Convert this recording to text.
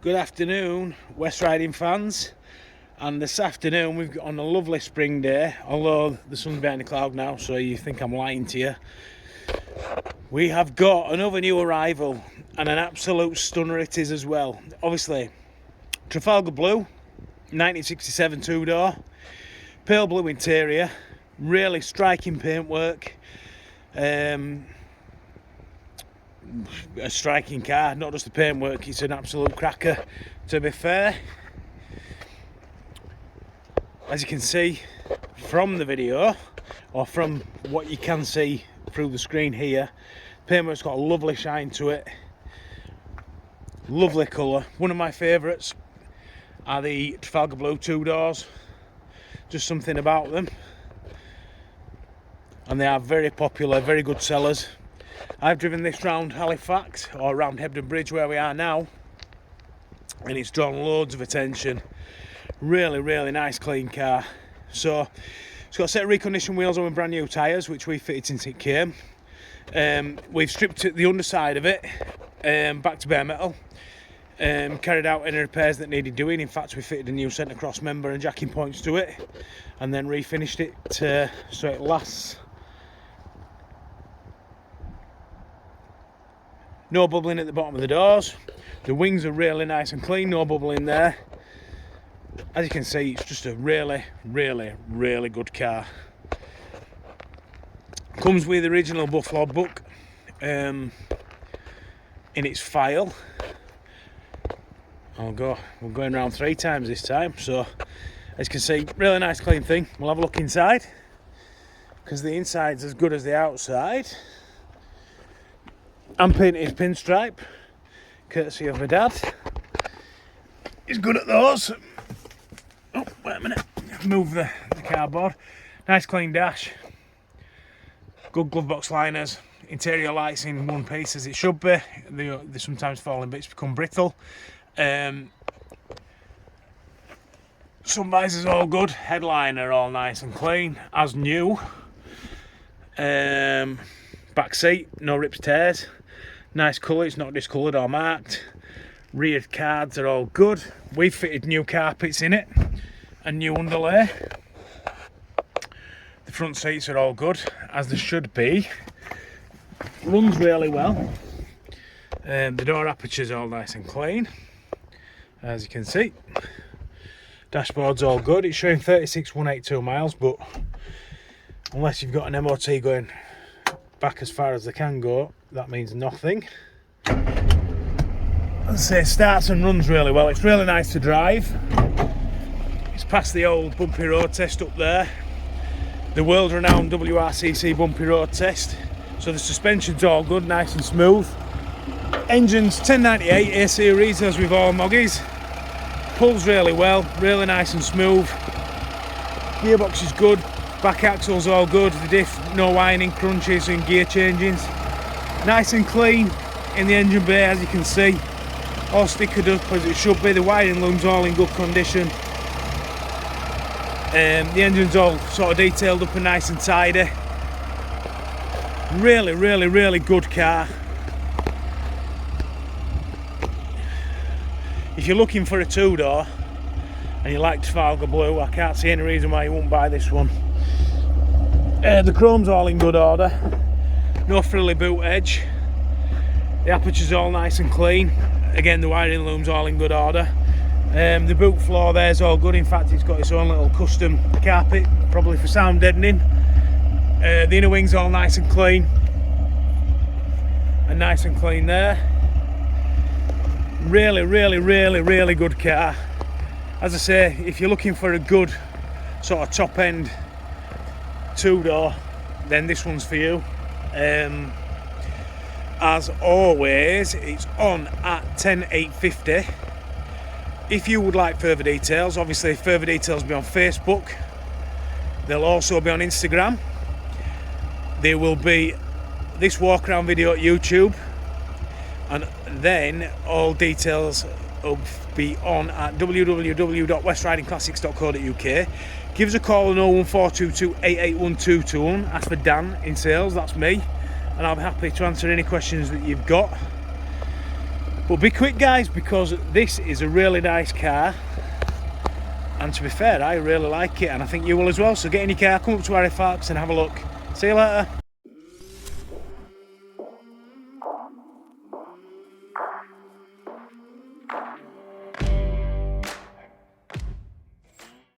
Good afternoon, West Riding fans, and this afternoon we've got on a lovely spring day, although the sun's behind the cloud now, so you think I'm lying to you. We have got another new arrival, and an absolute stunner it is as well. Obviously, Trafalgar blue, 1967 two-door, pale blue interior, really striking paintwork. A striking car, not just the paintwork, it's an absolute cracker, to be fair. As you can see from the video, or from what you can see through the screen here, paintwork's got a lovely shine to it, lovely colour. One of my favourites are the Trafalgar blue two doors, just something about them, and they are very popular, very good sellers. I've driven this round Halifax, or around Hebden Bridge where we are now, and it's drawn loads of attention. Really nice clean car. So it's got a set of reconditioned wheels on with brand new tyres, which we fitted since it came. We've stripped the underside of it back to bare metal, carried out any repairs that needed doing. In fact, we fitted a new centre cross member and jacking points to it, and then refinished it so it lasts. No bubbling at the bottom of the doors. The wings are really nice and clean, no bubbling there. As you can see, it's just a really good car. Comes with the original Buffalo book in its file. We're going around 3 times this time, so as you can see, really nice clean thing. We'll have a look inside, because the inside's as good as the outside. I'm painted pinstripe, courtesy of my dad. He's good at those. Oh, wait a minute. Move the cardboard. Nice clean dash. Good glove box liners. Interior lights in one piece as it should be. They sometimes fall in bits, become brittle. Sun visors all good. Headliner all nice and clean, as new. Back seat, no rips, tears. Nice colour, it's not discoloured or marked. Rear cards are all good. We've fitted new carpets in it and new underlay. The front seats are all good, as they should be. Runs really well. The door aperture's all nice and clean, as you can see. Dashboard's all good. It's showing 36,182 miles, but unless you've got an MOT going back as far as they can go, that means nothing. As I say, starts and runs really well. It's really nice to drive. It's passed the old bumpy road test up there, the world-renowned WRCC bumpy road test. So the suspension's all good, nice and smooth. Engine's 1098 A series, as with all Moggies. Pulls really well, really nice and smooth. Gearbox is good. Back axle's all good, the diff, no whining, crunches and gear changings. Nice and clean in the engine bay, as you can see. All stickered up as it should be. The wiring loom's all in good condition. The engine's all sort of detailed up and nice and tidy. Really good car. If you're looking for a two-door and you like Trafalgar blue, I can't see any reason why you won't buy this one. The chrome's all in good order, no frilly boot edge. The aperture's all nice and clean. Again, the wiring loom's all in good order. The boot floor there's all good. In fact, it's got its own little custom carpet, probably for sound deadening. The inner wing's all nice and clean, and nice and clean there. Really good car. As I say, if you're looking for a good sort of top end two-door, then this one's for you. As always, it's on at 10,850. If you would like further details, obviously further details will be on Facebook. They'll also be on Instagram. There will be this walk around video at YouTube, and then all details will be on at www.westridingclassics.co.uk. Give us a call on 01422 881221. Ask for Dan in sales, that's me, and I'll be happy to answer any questions that you've got. But be quick guys, because this is a really nice car, and to be fair, I really like it, and I think you will as well. So get in your car, come up to Halifax and have a look. See you later.